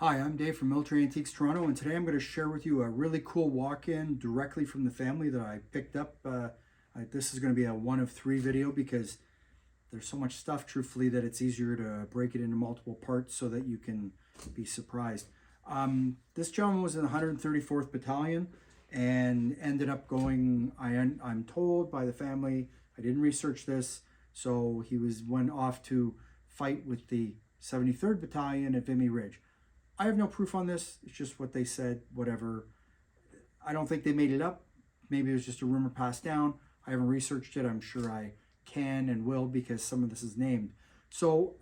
Hi, I'm Dave from Military Antiques Toronto, and today I'm going to share with you a really cool walk-in directly from the family that I picked up. This is going to be a 1 of 3 video because there's so much stuff, truthfully, that it's easier to break it into multiple parts so that you can be surprised. This gentleman was in the 134th Battalion and ended up going, I'm told by the family, I didn't research this, so he went off to fight with the 73rd Battalion at Vimy Ridge. I have no proof on this. It's just what they said, whatever. I don't think they made it up. Maybe it was just a rumor passed down. I haven't researched it. I'm sure I can and will because some of this is named. So,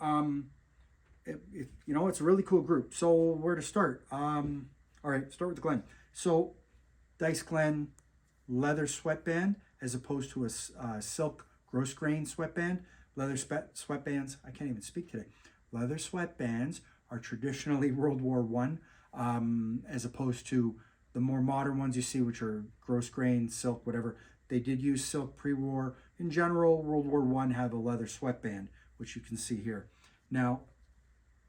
it's a really cool group. So where to start? All right, start with the Glen. So Dice Glen leather sweatband as opposed to a silk gross grain sweatband. Leather sweatbands, I can't even speak today. Leather sweatbands are traditionally World War I, as opposed to the more modern ones you see, which are gross grain, silk, whatever. They did use silk pre-war. In general, World War I have a leather sweatband, which you can see here. Now,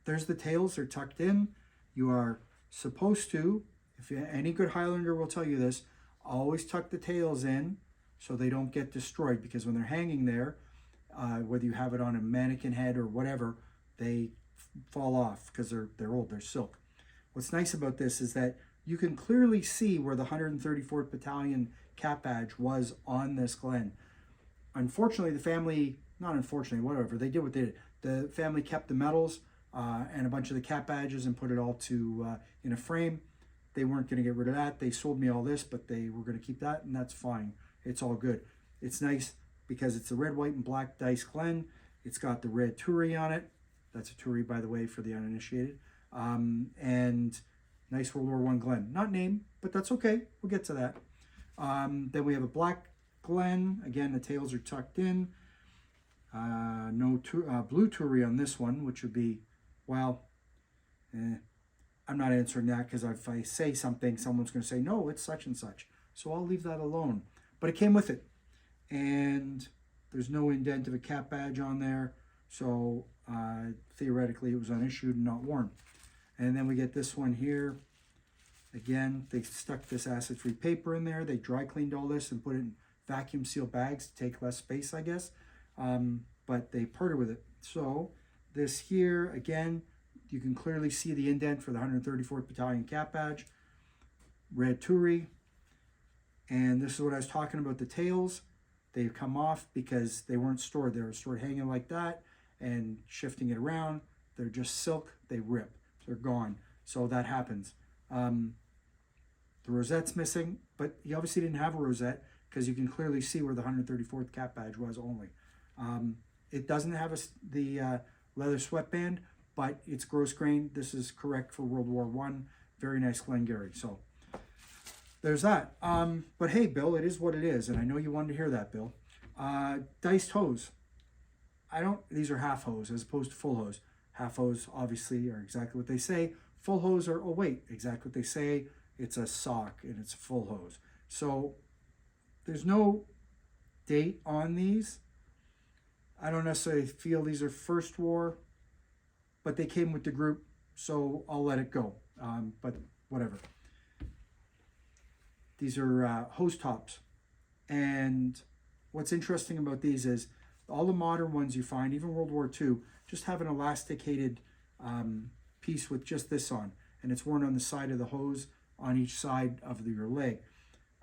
there's the tails, they're tucked in. You are supposed to, any good Highlander will tell you this, always tuck the tails in so they don't get destroyed, because when they're hanging there, whether you have it on a mannequin head or whatever, they fall off because they're old, they're silk. What's nice about this is that you can clearly see where the 134th Battalion cap badge was on this Glen. Unfortunately, the family, not unfortunately, whatever, they did what they did. The family kept the medals and a bunch of the cap badges and put it all in a frame. They weren't going to get rid of that. They sold me all this, but they were going to keep that, and that's fine. It's all good. It's nice because it's the red, white, and black Dice Glen. It's got the red Turi on it. That's a Turi, by the way, for the uninitiated. And nice World War I Glen. Not named, but that's okay. We'll get to that. Then we have a black Glen. Again, the tails are tucked in. No blue Turi on this one, which would be, well, I'm not answering that because if I say something, someone's going to say, no, it's such and such. So I'll leave that alone. But it came with it. And there's no indent of a cap badge on there. So theoretically, it was unissued and not worn. And then we get this one here. Again, they stuck this acid-free paper in there. They dry cleaned all this and put it in vacuum sealed bags to take less space, I guess. But they parted with it. So this here, again, you can clearly see the indent for the 134th Battalion cap badge. Red Turi. And this is what I was talking about, the tails. They've come off because they weren't stored. They were stored hanging like that and shifting it around. They're just silk. They rip. They're gone. So that happens. The rosette's missing, but he obviously didn't have a rosette because you can clearly see where the 134th cap badge was only. It doesn't have the leather sweatband, but it's gross grain. This is correct for World War I. Very nice Glengarry. So there's that. But hey, Bill, it is what it is. And I know you wanted to hear that, Bill. Diced hose. These are half hose as opposed to full hose. Half hose, obviously, are exactly what they say. Full hose are, oh wait, exactly what they say. It's a sock and it's a full hose. So there's no date on these. I don't necessarily feel these are first war, but they came with the group, so I'll let it go. But whatever. These are hose tops. And what's interesting about these is all the modern ones you find, even World War II, just have an elasticated piece with just this on. And it's worn on the side of the hose on each side of your leg.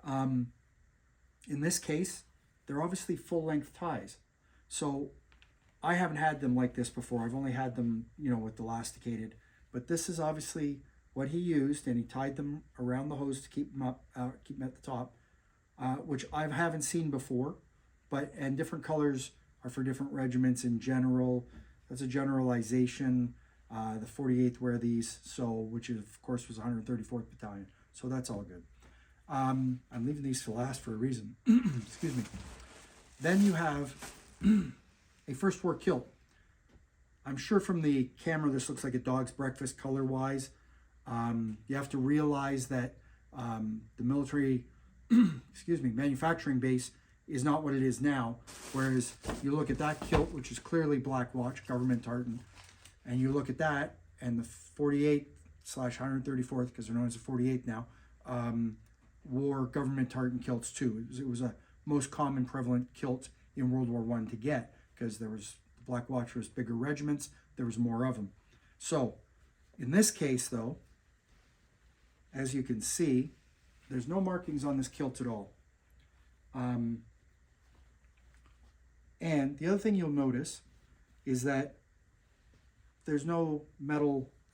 In this case, they're obviously full-length ties. So I haven't had them like this before. I've only had them, with elasticated. But this is obviously what he used, and he tied them around the hose to keep them up, keep them at the top, which I haven't seen before. And different colors are for different regiments in general. That's a generalization. The 48th wear these, which is, of course, was 134th Battalion. So that's all good. I'm leaving these to last for a reason. Excuse me. Then you have a First War kilt. I'm sure from the camera this looks like a dog's breakfast color-wise. You have to realize that the military, manufacturing base is not what it is now. Whereas you look at that kilt, which is clearly black watch, government tartan, and you look at that, and the 48 134th, because they're known as the 48th now, wore government tartan kilts too. It was a most common prevalent kilt in World War I to get, because there was, the Black Watch was bigger regiments, there was more of them. So in this case though, as you can see, there's no markings on this kilt at all. And the other thing you'll notice is that there's no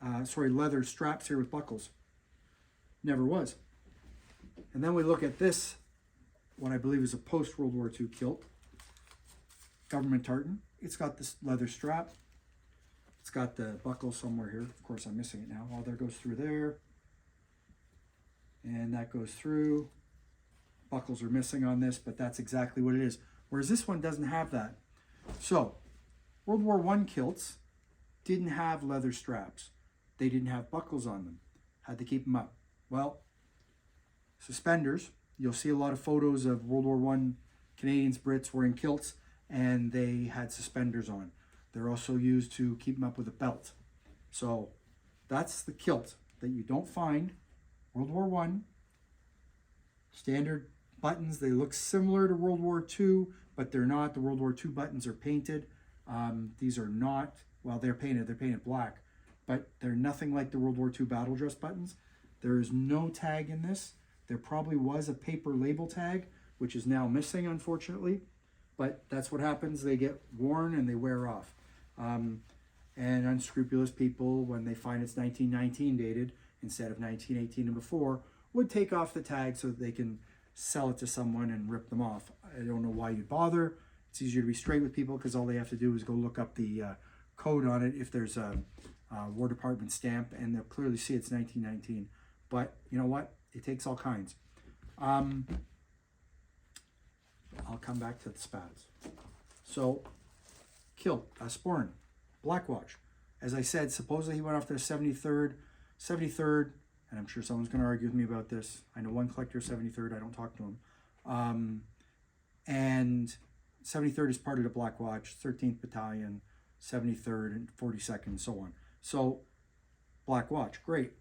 leather straps here with buckles. Never was. And then we look at this, what I believe is a post-World War II kilt, government tartan. It's got this leather strap. It's got the buckle somewhere here. Of course, I'm missing it now. Oh, there goes through there. And that goes through. Buckles are missing on this, but that's exactly what it is. Whereas this one doesn't have that. So, World War I kilts didn't have leather straps. They didn't have buckles on them. Had to keep them up. Well, suspenders. You'll see a lot of photos of World War I Canadians, Brits wearing kilts, and they had suspenders on. They're also used to keep them up with a belt. So that's the kilt that you don't find. World War I, standard buttons. They look similar to World War II, but they're not. The World War II buttons are painted. These are not, well, they're painted black, but they're nothing like the World War II battle dress buttons. There is no tag in this. There probably was a paper label tag, which is now missing, unfortunately, but that's what happens. They get worn and they wear off. And unscrupulous people, when they find it's 1919 dated instead of 1918 and before, would take off the tag so that they can sell it to someone and rip them off. I don't know why you'd bother. It's easier to be straight with people, because all they have to do is go look up the code on it if there's a War Department stamp, and they'll clearly see it's 1919. But you know what? It takes all kinds. I'll come back to the spats. So, kilt, sporran, Black Watch. As I said, supposedly he went off to the 73rd, and I'm sure someone's going to argue with me about this. I know one collector, 73rd, I don't talk to him. And 73rd is part of the Black Watch, 13th Battalion, 73rd, and 42nd, and so on. So, Black Watch, great.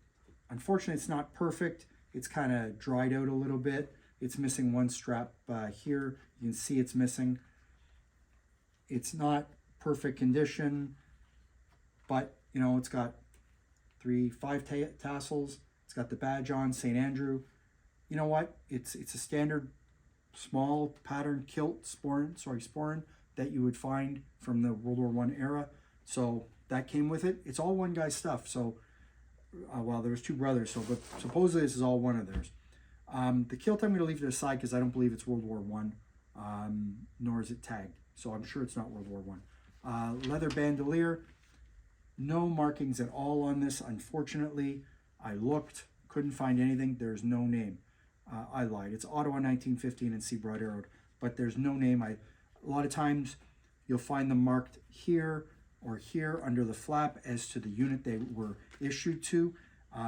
Unfortunately, it's not perfect. It's kind of dried out a little bit. It's missing one strap here. You can see it's missing. It's not perfect condition, but you know, it's got 5 tassels. It's got the badge on, St. Andrew. You know what? It's a standard small pattern kilt sporran that you would find from the World War I era. So that came with it. It's all one guy's stuff. So well, there was 2 brothers, so but supposedly this is all one of theirs. The kilt I'm going to leave to the side because I don't believe it's World War I, nor is it tagged. So I'm sure it's not World War I. Leather bandolier, no markings at all on this. Unfortunately, I looked, couldn't find anything. There's no name. I lied. It's Ottawa 1915 and C broad arrowed, but there's no name. A lot of times you'll find them marked here or here under the flap as to the unit they were issued to.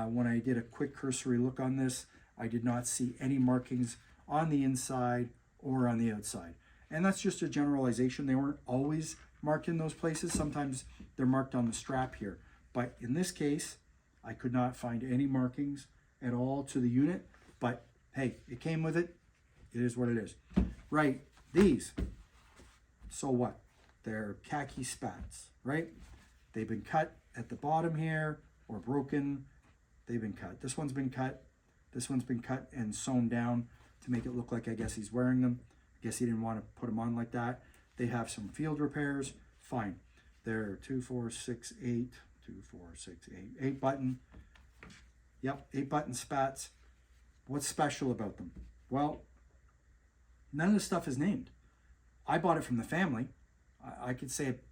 When I did a quick cursory look on this, I did not see any markings on the inside or on the outside. And that's just a generalization. They weren't always marked in those places. Sometimes they're marked on the strap here. But in this case, I could not find any markings at all to the unit. But hey, it came with it. It is what it is. Right, these. So what? They're khaki spats, right? They've been cut at the bottom here or broken. They've been cut. This one's been cut. This one's been cut and sewn down to make it look like I guess he's wearing them. I guess he didn't want to put them on like that. They have some field repairs. Fine. They're 2, 4, 6, 8. 2, 4, 6, 8. 8 button. Yep, 8 button spats. What's special about them? Well, none of the stuff is named. I bought it from the family. I could say it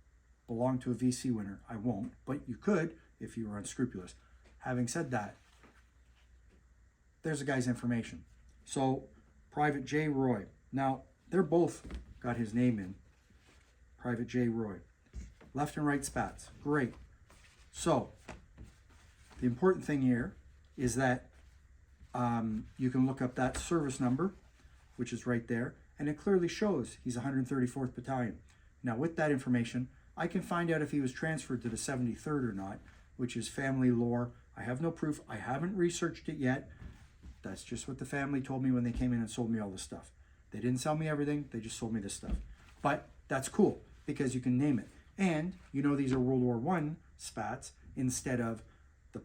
belonged to a VC winner. I won't, but you could if you were unscrupulous. Having said that, there's a guy's information. So, Private J. Roy. Now, they're both got his name in. Private J. Roy. Left and right spats. Great. So, the important thing here is that you can look up that service number, which is right there, and it clearly shows he's 134th Battalion. Now, with that information, I can find out if he was transferred to the 73rd or not, which is family lore. I have no proof. I haven't researched it yet. That's just what the family told me when they came in and sold me all this stuff. They didn't sell me everything. They just sold me this stuff. But that's cool because you can name it. And you know these are World War I spats instead of the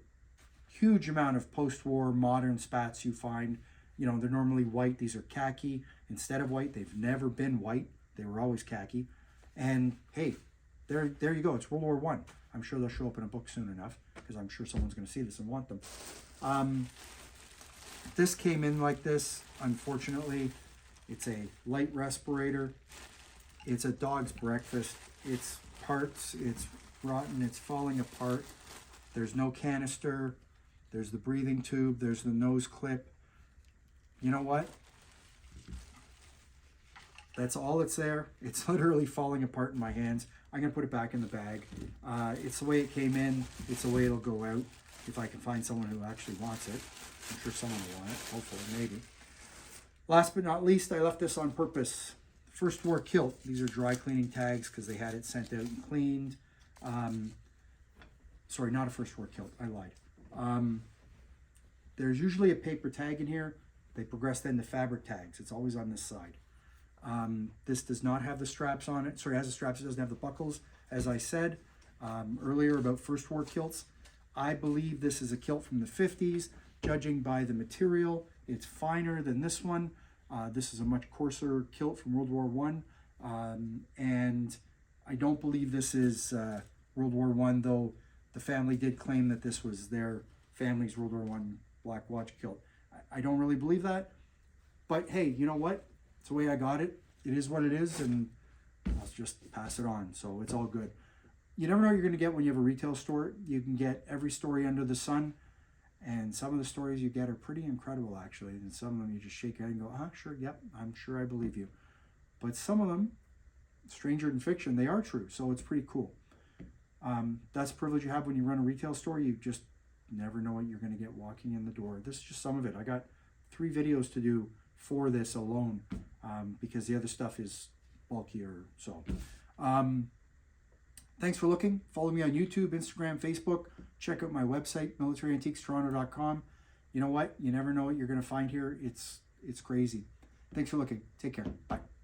huge amount of post-war modern spats you find. You know, they're normally white. These are khaki instead of white. They've never been white. They were always khaki. And hey, there you go. It's World War I. I'm sure they'll show up in a book soon enough because I'm sure someone's going to see this and want them. This came in like this. Unfortunately, it's a light respirator. It's a dog's breakfast. It's parts. It's rotten. It's falling apart. There's no canister. There's the breathing tube. There's the nose clip. You know what? That's all that's there. It's literally falling apart in my hands. I'm going to put it back in the bag. It's the way it came in. It's the way it'll go out if I can find someone who actually wants it. I'm sure someone will want it. Hopefully, maybe. Last but not least, I left this on purpose. First War kilt. These are dry cleaning tags because they had it sent out and cleaned. Sorry, not a First War kilt. I lied. There's usually a paper tag in here. They progressed then to fabric tags. It's always on this side. This does not have the straps on it. Sorry, it has the straps. It doesn't have the buckles. As I said earlier about First War kilts, I believe this is a kilt from the 50s. Judging by the material, it's finer than this one. This is a much coarser kilt from World War I. And I don't believe this is World War I, though the family did claim that this was their family's World War I black watch kilt. I don't really believe that. But hey, you know what? It's the way I got it. It is what it is, and I'll just pass it on. So it's all good. You never know what you're going to get when you have a retail store. You can get every story under the sun. And some of the stories you get are pretty incredible, actually. And some of them you just shake your head and go, sure, yep, I'm sure I believe you. But some of them, stranger than fiction, they are true. So it's pretty cool. That's a privilege you have when you run a retail store. You just never know what you're going to get walking in the door. This is just some of it. I got 3 videos to do for this alone because the other stuff is bulkier. So thanks for looking. Follow me on YouTube, Instagram, Facebook. Check out my website, militaryantiquestoronto.com. You know what? You never know what you're going to find here. It's crazy. Thanks for looking. Take care. Bye.